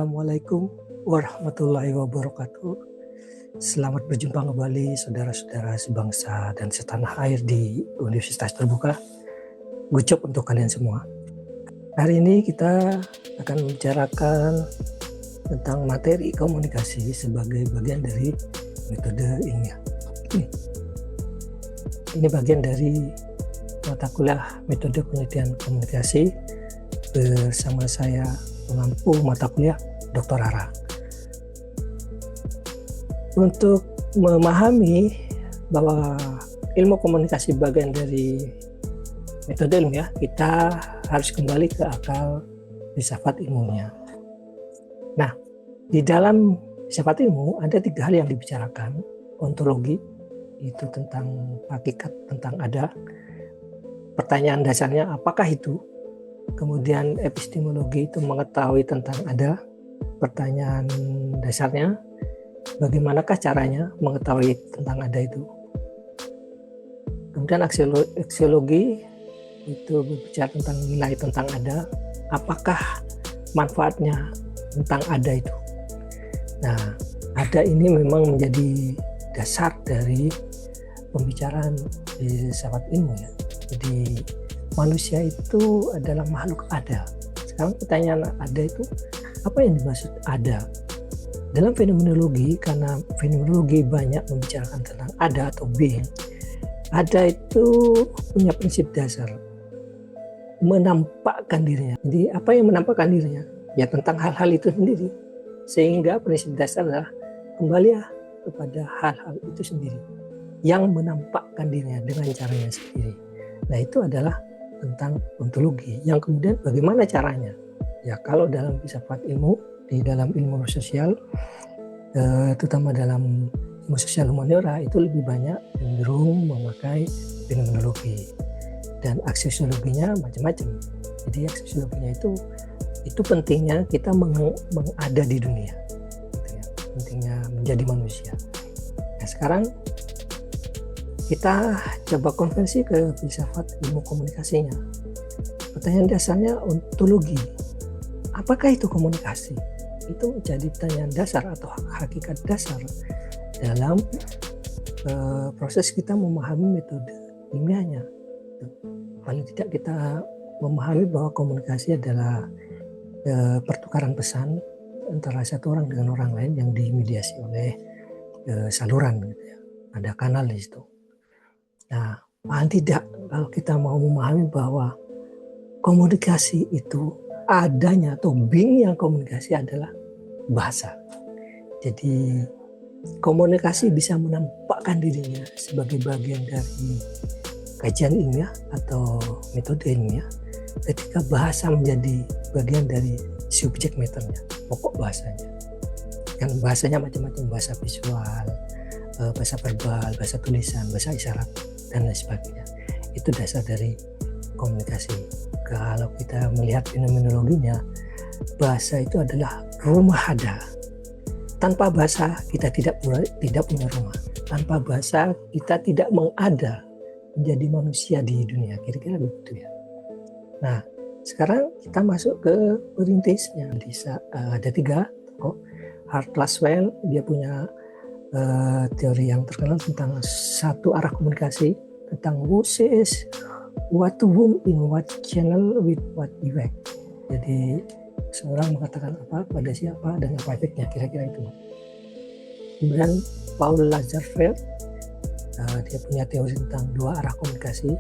Assalamualaikum warahmatullahi wabarakatuh. Selamat berjumpa kembali saudara-saudara sebangsa dan setanah air di Universitas Terbuka. Gucap untuk kalian semua. Hari ini kita akan membicarakan tentang materi komunikasi sebagai bagian dari metode ilmiah. Ini bagian dari mata kuliah metode penelitian komunikasi bersama saya pengampu mata kuliah Dr. Rara. Untuk memahami bahwa ilmu komunikasi bagian dari metode ilmiah, kita harus kembali ke akal filsafat ilmunya. Nah, di dalam filsafat ilmu ada 3 hal yang dibicarakan. Ontologi, itu tentang hakikat, tentang ada. Pertanyaan dasarnya, apakah itu? Kemudian epistemologi itu mengetahui tentang ada. Pertanyaan dasarnya, bagaimanakah caranya mengetahui tentang ada itu? Kemudian aksiologi itu berbicara tentang nilai tentang ada. Apakah manfaatnya tentang ada itu? Nah, ada ini memang menjadi dasar dari pembicaraan di filsafat ilmu ya. Jadi manusia itu adalah makhluk ada. Sekarang pertanyaan ada itu, apa yang dimaksud ada? Dalam fenomenologi, karena fenomenologi banyak membicarakan tentang ada atau being, ada itu punya prinsip dasar, menampakkan dirinya. Jadi apa yang menampakkan dirinya? Ya tentang hal-hal itu sendiri. Sehingga prinsip dasar adalah kembali kepada hal-hal itu sendiri yang menampakkan dirinya dengan caranya sendiri. Nah, itu adalah tentang ontologi, yang kemudian bagaimana caranya? Ya, kalau dalam filsafat ilmu, di dalam ilmu sosial, terutama dalam ilmu sosial humaniora, itu lebih banyak cenderung memakai fenomenologi, dan aksiologinya macam-macam. Jadi aksiologinya itu pentingnya kita mengada di dunia, gitu ya. Pentingnya menjadi manusia. Nah, sekarang kita coba konversi ke filsafat ilmu komunikasinya. Pertanyaan dasarnya ontologi. Apakah itu komunikasi? Itu menjadi pertanyaan dasar atau hakikat dasar dalam proses kita memahami metode ilmiahnya. Paling tidak kita memahami bahwa komunikasi adalah pertukaran pesan antara satu orang dengan orang lain yang dimediasi oleh saluran, gitu ya. Ada kanal di situ. Nah, paling tidak kalau kita mau memahami bahwa komunikasi itu adanya atau being yang komunikasi adalah bahasa. Jadi komunikasi bisa menampakkan dirinya sebagai bagian dari kajian ilmiah atau metode ilmiah ketika bahasa menjadi bagian dari subjek matternya, pokok bahasanya. Kan bahasanya macam-macam, bahasa visual, bahasa verbal, bahasa tulisan, bahasa isyarat, dan lain sebagainya. Itu dasar dari komunikasi. Kalau kita melihat fenomenologinya, bahasa itu adalah rumah ada. Tanpa bahasa kita tidak punya rumah. Tanpa bahasa kita tidak mengada menjadi manusia di dunia. Kira-kira begitu ya. Nah, sekarang kita masuk ke perintisnya. Ada 3 tokoh. Hart Laswell, dia punya teori yang terkenal tentang satu arah komunikasi, tentang who says what to whom in what channel with what effect. Jadi seorang mengatakan apa pada siapa dan apa efeknya, kira-kira itu. Kemudian Paul Lazarsfeld, dia punya teori tentang 2 arah komunikasi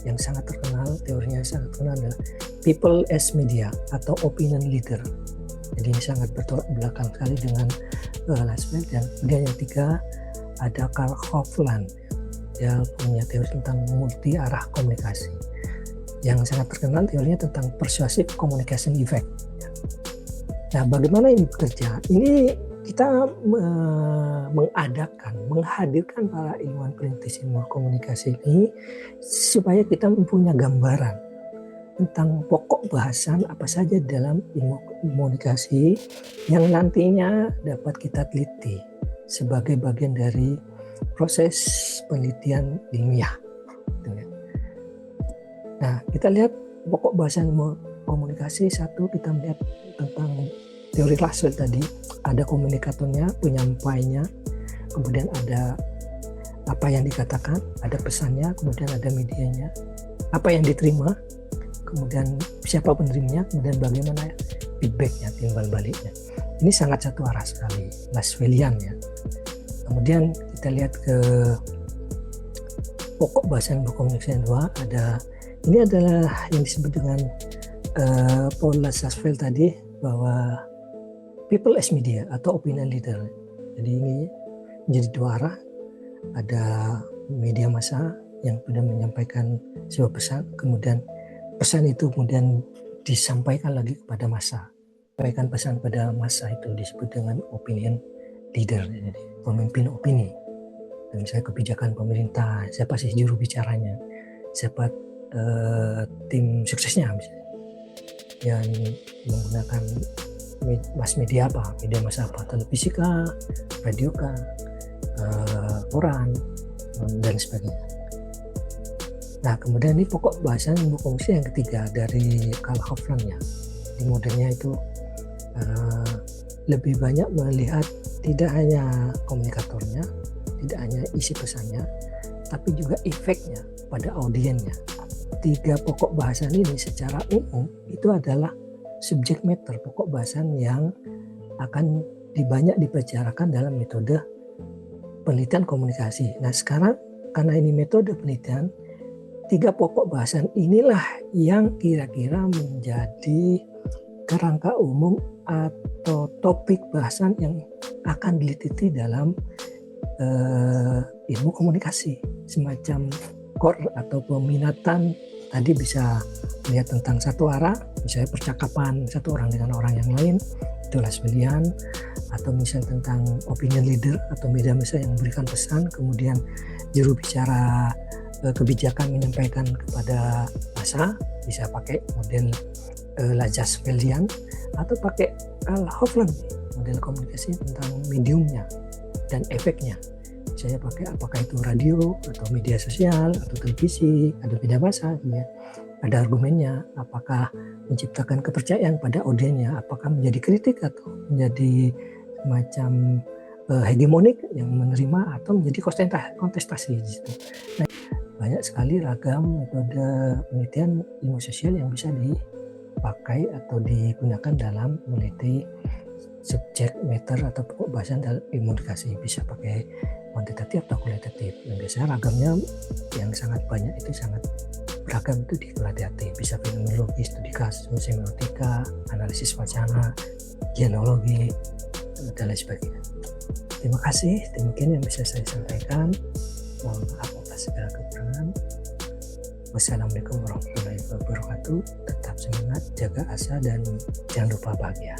yang sangat terkenal. Teorinya sangat terkenal adalah people as media atau opinion leader. Jadi ini sangat bertolak belakang sekali dengan Lazarsfeld. Dan kemudian yang 3 ada Karl Hofland. Dia punya teori tentang multi arah komunikasi yang sangat terkenal, teorinya tentang persuasive communication effect. Nah, bagaimana ini bekerja? Ini kita menghadirkan para ilmuwan perintis ilmu komunikasi ini supaya kita mempunyai gambaran tentang pokok bahasan apa saja dalam ilmu komunikasi yang nantinya dapat kita teliti sebagai bagian dari proses penelitian ilmiah. Nah, kita lihat pokok bahasan komunikasi. 1, kita melihat tentang teori Laswell tadi, ada komunikatornya, penyampainya, kemudian ada apa yang dikatakan, ada pesannya, kemudian ada medianya, apa yang diterima, kemudian siapa penerimanya, kemudian bagaimana feedbacknya, timbal baliknya. Ini sangat satu arah sekali, Laswellian ya. Kemudian kita lihat ke pokok bahasa berkomunikasi yang dua, ini adalah yang disebut dengan Paul Laswell tadi, bahwa people as media atau opinion leader. Jadi ini menjadi dua arah, ada media massa yang sudah menyampaikan sebuah pesan, kemudian pesan itu kemudian disampaikan lagi kepada massa. Sampaikan pesan pada massa itu disebut dengan opinion leader, jadi pemimpin opini. Dan misalnya kebijakan pemerintah, siapa sih juru bicaranya, siapa tim suksesnya misalnya, yang menggunakan mass media apa, media massa apa, televisi kah, radio kah, koran, dan sebagainya. Nah, kemudian ini pokok bahasan berkomunikasi yang ketiga dari Karl Hoffman ya. Di modelnya itu lebih banyak melihat tidak hanya komunikatornya, tidak hanya isi pesannya, tapi juga efeknya pada audiennya. Tiga pokok bahasan ini secara umum itu adalah subject matter, pokok bahasan yang akan banyak dibicarakan dalam metode penelitian komunikasi. Nah, sekarang karena ini metode penelitian, tiga pokok bahasan inilah yang kira-kira menjadi kerangka umum atau topik bahasan yang akan diliti dalam ilmu komunikasi, semacam core atau peminatan. Tadi bisa melihat tentang satu arah, misalnya percakapan satu orang dengan orang yang lain, itu Laswellian, atau misalnya tentang opinion leader atau media massa yang memberikan pesan, kemudian juru bicara kebijakan menyampaikan kepada massa, bisa pakai model Laswellian, atau pakai Hoffman, model komunikasi tentang mediumnya dan efeknya. Saya pakai apakah itu radio atau media sosial atau televisi, ada media massa, ya. Ada argumennya, apakah menciptakan kepercayaan pada audiennya, apakah menjadi kritik atau menjadi semacam hegemonik yang menerima atau menjadi kontestasi gitu. Nah, banyak sekali ragam metode penelitian ilmu sosial yang bisa dipakai atau digunakan dalam meneliti subjek matter atau pokok bahasan dalam ilmu komunikasi. Bisa pakai kuantitatif atau kualitatif. Dan biasanya ragamnya yang sangat banyak itu sangat beragam itu di kualitatif. Bisa fenomenologi, studi kasus, semiotika, analisis wacana, genealogi, dan lain sebagainya. Terima kasih, demikian yang bisa saya sampaikan. Mohon maaf atas segala kekurangan. Wassalamualaikum warahmatullahi wabarakatuh. Tetap semangat, jaga asa, dan jangan lupa bahagia.